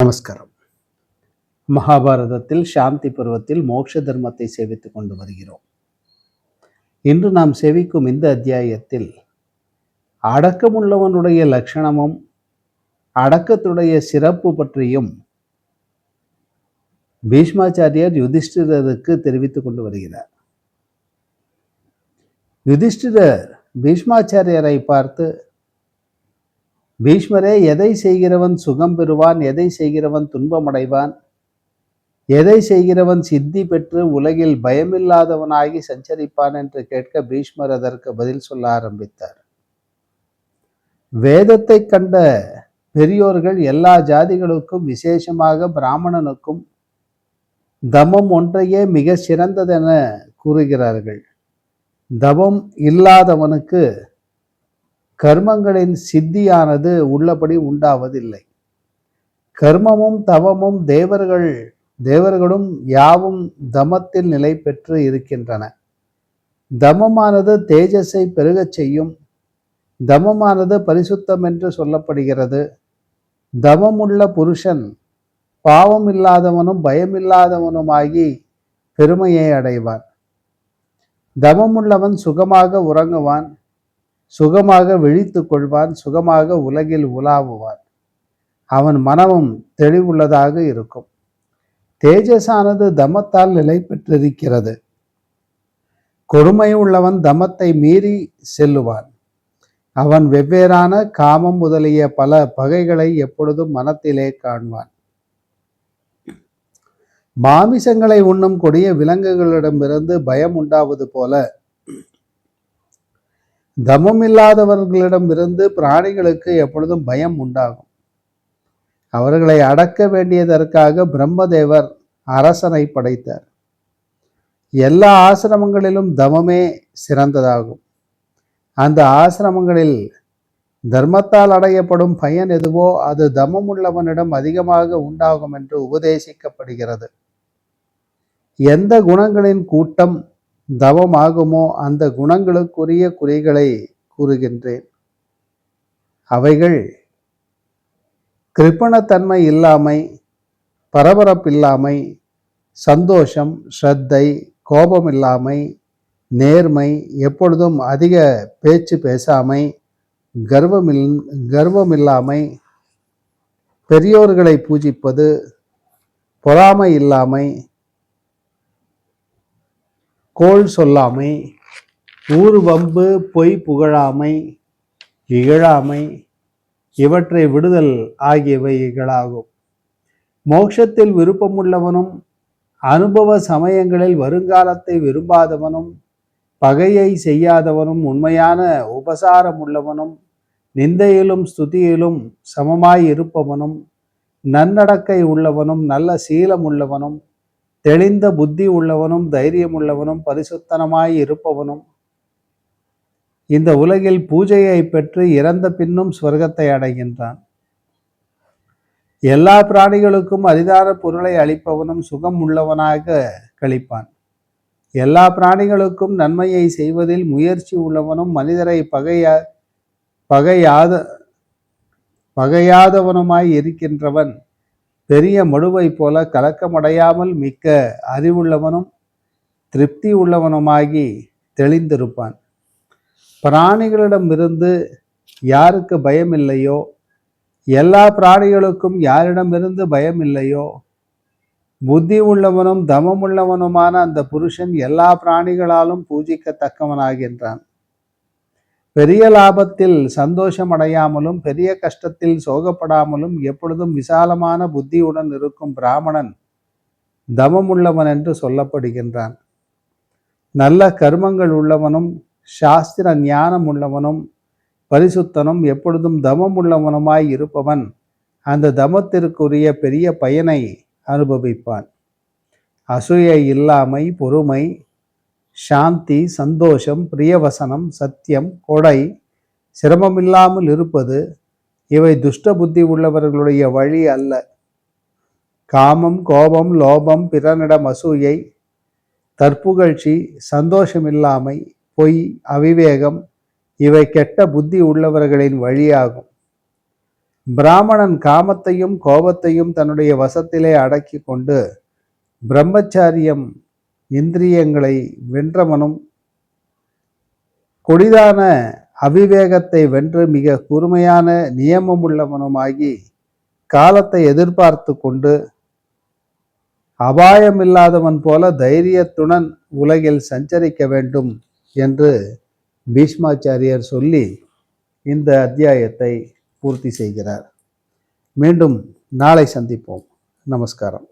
நமஸ்காரம். மகாபாரதத்தில் சாந்தி பருவத்தில் மோட்ச தர்மத்தை சேவித்துக் கொண்டு வருகிறோம். இன்று நாம் சேவிக்கும் இந்த அத்தியாயத்தில் அடக்கமுள்ளவனுடைய லட்சணமும் அடக்கத்துடைய சிறப்பு பற்றியும் பீஷ்மாச்சாரியார் யுதிஷ்டிரருக்கு தெரிவித்துக் கொண்டு வருகிறார். யுதிஷ்டிரர் பீஷ்மாச்சாரியரை பார்த்து, பீஷ்மரே, எதை செய்கிறவன் சுகம் பெறுவான், எதை செய்கிறவன் துன்பமடைவான், எதை செய்கிறவன் சித்தி பெற்று உலகில் பயமில்லாதவனாகி சஞ்சரிப்பான் என்று கேட்க பீஷ்மர் அதற்கு பதில் சொல்ல ஆரம்பித்தார். வேதத்தை கண்ட பெரியோர்கள் எல்லா ஜாதிகளுக்கும், விசேஷமாக பிராமணனுக்கும் தமம் ஒன்றையே மிக சிறந்ததென கூறுகிறார்கள். தவம் இல்லாதவனுக்கு கர்மங்களின் சித்தியானது உள்ளபடி உண்டாவதில்லை. கர்மமும் தவமும் தேவர்களும் யாவும் தமத்தில் நிலை பெற்று இருக்கின்றன. தமமானது தேஜஸை பெருகச் செய்யும். தமமானது பரிசுத்தம் என்று சொல்லப்படுகிறது. தமமுள்ள புருஷன் பாவம் இல்லாதவனும் பயமில்லாதவனுமாகி பெருமையை அடைவான். தமமுள்ளவன் சுகமாக உறங்குவான், சுகமாக விழித்து கொள்வான், சுகமாக உலகில் உலாவுவான். அவன் மனமும் தெளிவுள்ளதாக இருக்கும். தேஜஸானது தமத்தால் நிலை பெற்றிருக்கிறது. கொடுமை உள்ளவன் தமத்தை மீறி செல்லுவான். அவன் வெவ்வேறான காமம் முதலிய பல பகைகளை எப்பொழுதும் மனத்திலே காண்பான். மாமிசங்களை உண்ணும் கொடிய விலங்குகளிடமிருந்து பயம் உண்டாவது போல தமமில்லாதவர்களிடமிருந்து பிராணிகளுக்கு எப்பொழுதும் பயம் உண்டாகும். அவர்களை அடக்க வேண்டியதற்காக பிரம்மதேவர் அரசனை படைத்தார். எல்லா ஆசிரமங்களிலும் தமமே சிறந்ததாகும். அந்த ஆசிரமங்களில் தர்மத்தால் அடையப்படும் பயன் எதுவோ அது தமமுள்ளவனிடம் அதிகமாக உண்டாகும் என்று உபதேசிக்கப்படுகிறது. எந்த குணங்களின் கூட்டம் தவமாகுமோ அந்த குணங்களுக்குரிய குறிகளை கூறுகின்றேன். அவைகள் கிருப்பணத்தன்மை இல்லாமை, பரபரப்பில்லாமை, சந்தோஷம், ஸ்ரத்தை, கோபமில்லாமை, நேர்மை, எப்பொழுதும் அதிக பேச்சு பேசாமை, கர்வமில்லாமை, பெரியோர்களை பூஜிப்பது, பொறாமை இல்லாமை, கோள் சொல்லாமை, ஊர் வம்பு, பொய் புகழாமை, இகழாமை, இவற்றை விடுதல் ஆகியவை இகழாகும். மோட்சத்தில் விருப்பமுள்ளவனும் அனுபவ சமயங்களில் வருங்காலத்தை விரும்பாதவனும் பகையை செய்யாதவனும் உண்மையான உபசாரம் உள்ளவனும் நிந்தையிலும் ஸ்துதியிலும் சமமாய் இருப்பவனும் நன்னடக்கை உள்ளவனும் நல்ல சீலம் உள்ளவனும் தெளிந்த புத்தி உள்ளவனும் தைரியம் உள்ளவனும் பரிசுத்தனமாய் இருப்பவனும் இந்த உலகில் பூஜையை பெற்று இறந்த பின்னும் ஸ்வர்க்கத்தை அடைகின்றான். எல்லா பிராணிகளுக்கும் அரிதான பொருளை அளிப்பவனும் சுகம் உள்ளவனாக கழிப்பான். எல்லா பிராணிகளுக்கும் நன்மையை செய்வதில் முயற்சி உள்ளவனும் மனிதரை பகையாதவனுமாய் இருக்கின்றவன் பெரிய மடுவை போல கலக்கமடையாமல் மிக்க அறிவுள்ளவனும் திருப்தி உள்ளவனுமாகி தெளிந்திருப்பான். பிராணிகளிடமிருந்து யாருக்கு பயம் இல்லையோ, எல்லா பிராணிகளுக்கும் யாரிடமிருந்து பயம் இல்லையோ, புத்தி உள்ளவனும் தமமுள்ளவனுமான அந்த புருஷன் எல்லா பிராணிகளாலும் பூஜிக்கத்தக்கவனாகின்றான். பெரிய லாபத்தில் சந்தோஷமடையாமலும் பெரிய கஷ்டத்தில் சோகப்படாமலும் எப்பொழுதும் விசாலமான புத்தியுடன் இருக்கும் பிராமணன் தமமுள்ளவன் என்று சொல்லப்படுகின்றான். நல்ல கர்மங்கள் உள்ளவனும் சாஸ்திர ஞானம் உள்ளவனும் பரிசுத்தனும் எப்பொழுதும் தமம் உள்ளவனுமாய் இருப்பவன் அந்த தமத்திற்குரிய பெரிய பயனை அனுபவிப்பான். அசூயை இல்லாமை, பொறுமை, சாந்தி, சந்தோஷம், பிரியவசனம், சத்தியம், கொடை, சிரமமில்லாமல் இருப்பது இவை துஷ்ட புத்தி உள்ளவர்களுடைய வழி அல்ல. காமம், கோபம், லோபம், பிறனிடம் அசூயை, தற்புகழ்ச்சி, சந்தோஷமில்லாமை, பொய், அவிவேகம் இவை கெட்ட புத்தி உள்ளவர்களின் வழியாகும். பிராமணன் காமத்தையும் கோபத்தையும் தன்னுடைய வசத்திலே அடக்கி கொண்டு பிரம்மச்சாரியம் இந்திரியங்களை வென்றவனும் கொடிதான அவிவேகத்தை வென்று மிக கூர்மையான நியமமுள்ளவனுமாகி காலத்தை எதிர்பார்த்து கொண்டு அபாயமில்லாதவன் போல தைரியத்துடன் உலகில் சஞ்சரிக்க வேண்டும் என்று பீஷ்மாச்சாரியர் சொல்லி இந்த அத்தியாயத்தை பூர்த்தி செய்கிறார். மீண்டும் நாளை சந்திப்போம். நமஸ்காரம்.